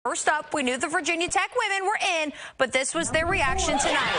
First up, we knew the Virginia Tech women were in, but this was their reaction tonight.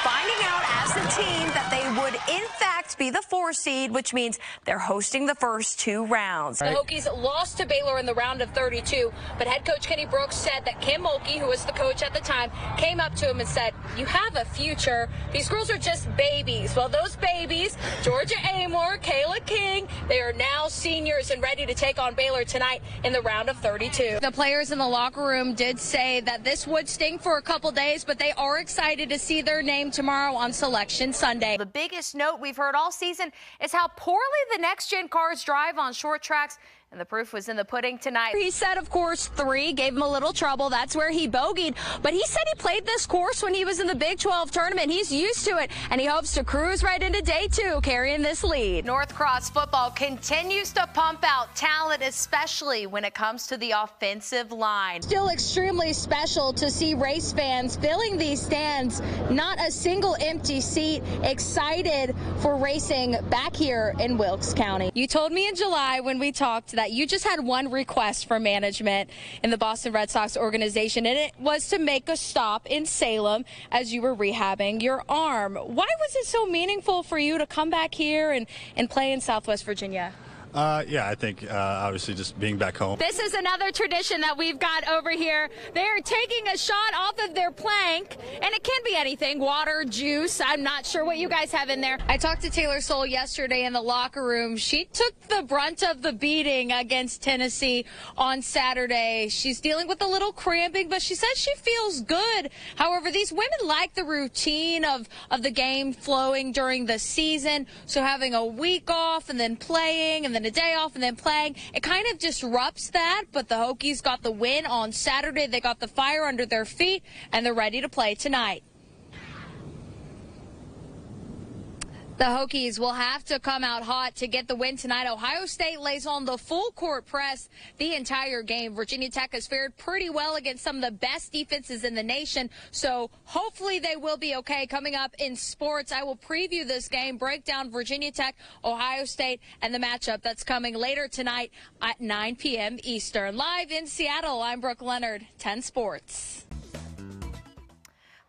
Finding out as a team that they would, in fact, be the 4 seed, which means they're hosting the first 2 rounds. The Hokies lost to Baylor in the round of 32, but head coach Kenny Brooks said that Kim Mulkey, who was the coach at the time, came up to him and said, "You have a future. These girls are just babies." Well, those babies, Georgia Amor, Kayla King, they are now seniors and ready to take on Baylor tonight in the round of 32. The players in the locker room did say that this would sting for a couple days, but they are excited to see their name tomorrow on Selection Sunday. The biggest note we've heard all season is how poorly the next-gen cars drive on short tracks, and the proof was in the pudding tonight. He said, of course, 3 gave him a little trouble. That's where he bogeyed. But he said he played this course when he was in the Big 12 tournament. He's used to it, and he hopes to cruise right into day 2, carrying this lead. Northcross football continues to pump out talent, especially when it comes to the offensive line. Still extremely special to see race fans filling these stands. Not a single empty seat. Excited for racing back here in Wilkes County. You told me in July when we talked that you just had one request for management in the Boston Red Sox organization, and it was to make a stop in Salem as you were rehabbing your arm. Why was it so meaningful for you to come back here and play in Southwest Virginia? Yeah, I think obviously just being back home. This is another tradition that we've got over here. They're taking a shot off of their plank, and it can be anything, water, juice. I'm not sure what you guys have in there. I talked to Taylor Soule yesterday in the locker room. She took the brunt of the beating against Tennessee on Saturday. She's dealing with a little cramping, but she says she feels good. However, these women like the routine of the game flowing during the season, so having a week off and then playing and then a day off and then playing, it kind of disrupts that. But the Hokies got the win on Saturday. They got the fire under their feet, and they're ready to play tonight. The Hokies will have to come out hot to get the win tonight. Ohio State lays on the full court press the entire game. Virginia Tech has fared pretty well against some of the best defenses in the nation, so hopefully they will be okay. Coming up in sports, I will preview this game, break down Virginia Tech, Ohio State, and the matchup that's coming later tonight at 9 p.m. Eastern. Live in Seattle, I'm Brooke Leonard, 10 Sports.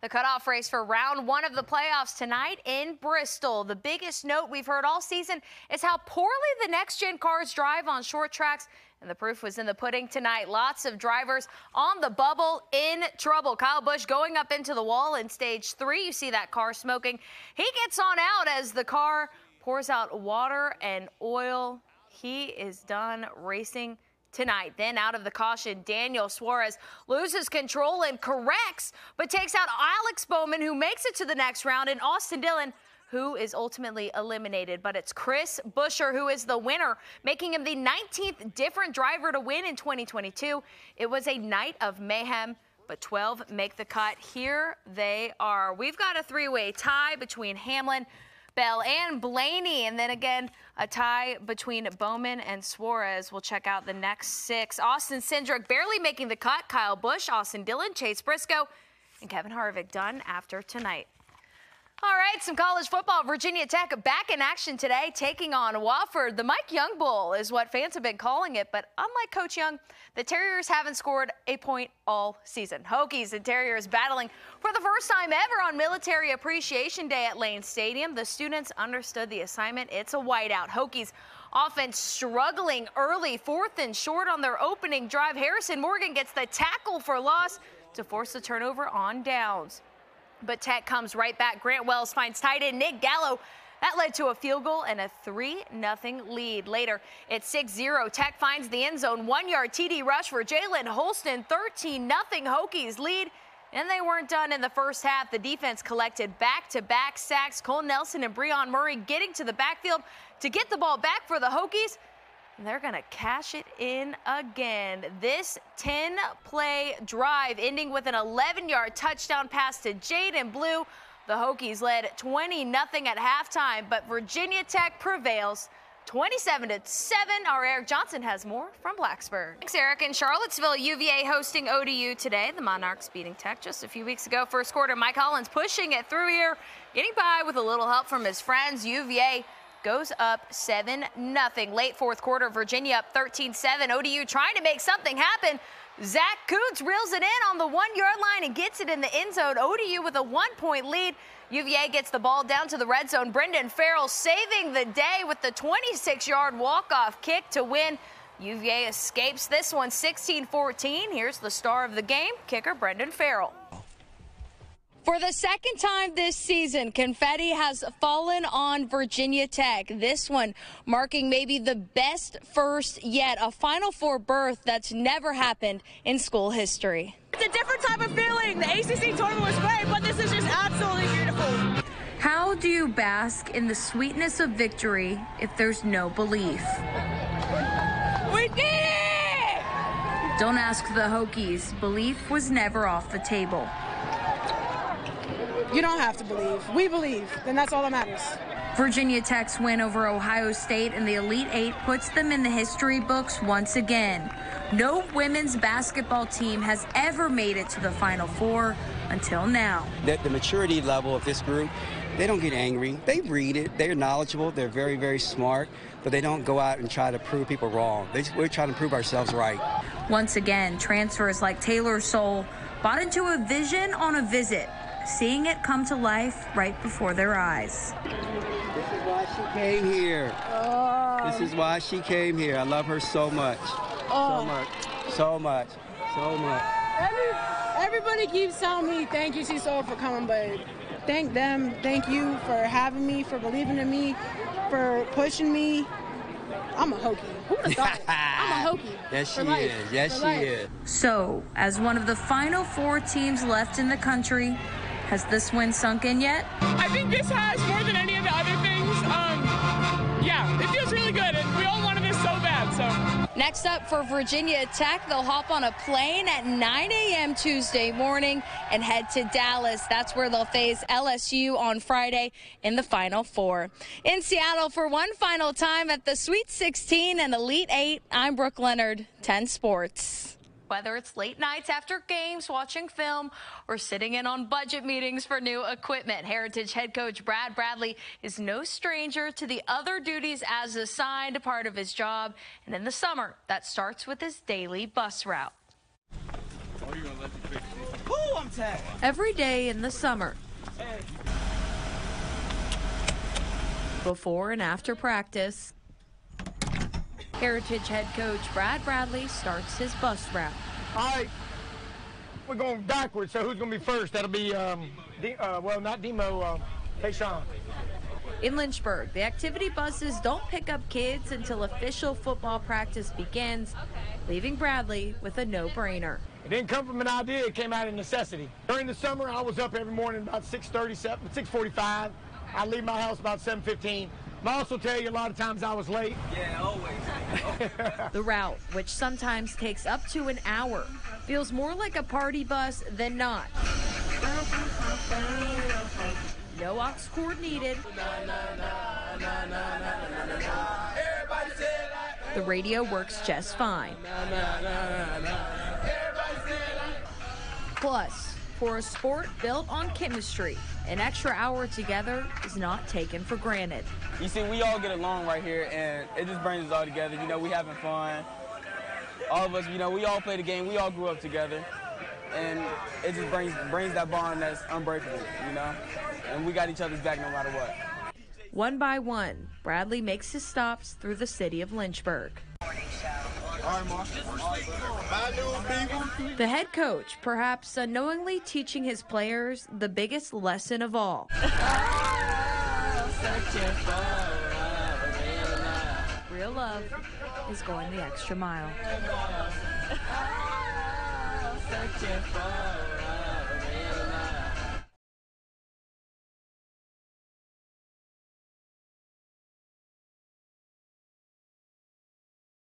The cutoff race for round 1 of the playoffs tonight in Bristol. The biggest note we've heard all season is how poorly the next-gen cars drive on short tracks, and the proof was in the pudding tonight. Lots of drivers on the bubble in trouble. Kyle Busch going up into the wall in stage 3. You see that car smoking. He gets on out as the car pours out water and oil. He is done racing tonight. Then out of the caution, Daniel Suarez loses control and corrects, but takes out Alex Bowman, who makes it to the next round, and Austin Dillon, who is ultimately eliminated. But it's Chris Buescher who is the winner, making him the 19th different driver to win in 2022. It was a night of mayhem, but 12 make the cut. Here they are. We've got a 3-way tie between Hamlin, Bell, and Blaney, and then again a tie between Bowman and Suarez. We'll check out the next 6. Austin Cindric barely making the cut. Kyle Busch, Austin Dillon, Chase Briscoe, and Kevin Harvick done after tonight. All right, some college football. Virginia Tech back in action today, taking on Wofford. The Mike Young Bowl is what fans have been calling it, but unlike Coach Young, the Terriers haven't scored a point all season. Hokies and Terriers battling for the first time ever on Military Appreciation Day at Lane Stadium. The students understood the assignment. It's a whiteout. Hokies offense struggling early, 4th and short on their opening drive. Harrison Morgan gets the tackle for loss to force the turnover on downs. But Tech comes right back. Grant Wells finds tight end Nick Gallo. That led to a field goal and a 3-0 lead. Later, it's 6-0. Tech finds the end zone. 1-yard TD rush for Jalen Holston. 13-0 Hokies lead. And they weren't done in the first half. The defense collected back-to-back sacks. Cole Nelson and Breon Murray getting to the backfield to get the ball back for the Hokies. And they're going to cash it in again. This 10-play drive ending with an 11-yard touchdown pass to Jaden Blue. The Hokies led 20-0 at halftime, but Virginia Tech prevails 27-7. Our Eric Johnson has more from Blacksburg. Thanks, Eric. In Charlottesville, UVA hosting ODU today. The Monarchs beating Tech just a few weeks ago. First quarter, Mike Hollins pushing it through here, getting by with a little help from his friends. UVA goes up 7-0. Late fourth quarter, Virginia up 13-7. ODU trying to make something happen. Zach Coots reels it in on the 1-yard line and gets it in the end zone. ODU with a 1-point lead. UVA gets the ball down to the red zone. Brendan Farrell saving the day with the 26-yard walk-off kick to win. UVA escapes this one 16-14. Here's the star of the game, kicker Brendan Farrell. For the second time this season, confetti has fallen on Virginia Tech. This one marking maybe the best first yet, a Final Four berth that's never happened in school history. It's a different type of feeling. The ACC tournament was great, but this is just absolutely beautiful. How do you bask in the sweetness of victory if there's no belief? We did it! Don't ask the Hokies. Belief was never off the table. You don't have to believe. We believe, and that's all that matters. Virginia Tech's win over Ohio State in the Elite Eight puts them in the history books once again. No women's basketball team has ever made it to the Final Four until now. The maturity level of this group, they don't get angry. They read it. They're knowledgeable. They're very, very smart, but they don't go out and try to prove people wrong. We're trying to prove ourselves right. Once again, transfers like Taylor Soule bought into a vision on a visit, seeing it come to life right before their eyes. This is why she came here. This is why she came here. I love her so much. So much. So much. So much. Everybody keeps telling me thank you, C-Soul, for coming, but thank them. Thank you for having me, for believing in me, for pushing me. I'm a Hokie. Who would have thought it? I'm a Hokie. Yes, she is. Yes, she is. So, as one of the final 4 teams left in the country, has this win sunk in yet? I think this has more than any of the other things. Yeah, it feels really good, and we all wanted this so bad. So. Next up for Virginia Tech, they'll hop on a plane at 9 a.m. Tuesday morning and head to Dallas. That's where they'll face LSU on Friday in the Final Four. In Seattle for one final time at the Sweet 16 and Elite 8, I'm Brooke Leonard, 10 Sports. Whether it's late nights after games, watching film, or sitting in on budget meetings for new equipment, Heritage head coach Brad Bradley is no stranger to the other duties as assigned, part of his job. And in the summer, that starts with his daily bus route. Every day in the summer, before and after practice, Heritage head coach Brad Bradley starts his bus route. All right, we're going backwards, so who's going to be first? That'll be, well, not Demo, Tayshawn. In Lynchburg, the activity buses don't pick up kids until official football practice begins, leaving Bradley with a no-brainer. It didn't come from an idea, it came out of necessity. During the summer, I was up every morning about 6:45. I leave my house about 7:15. I'll also tell you a lot of times I was late. Yeah, always. The route, which sometimes takes up to an hour, feels more like a party bus than not. No aux cord needed. The radio works just fine. Plus, for a sport built on chemistry, an extra hour together is not taken for granted. You see, we all get along right here, and it just brings us all together. You know, we having fun. All of us, you know, we all play the game. We all grew up together, and it just brings that bond that's unbreakable, you know? And we got each other's back no matter what. One by one, Bradley makes his stops through the city of Lynchburg. The head coach, perhaps unknowingly teaching his players the biggest lesson of all. Real love is going the extra mile.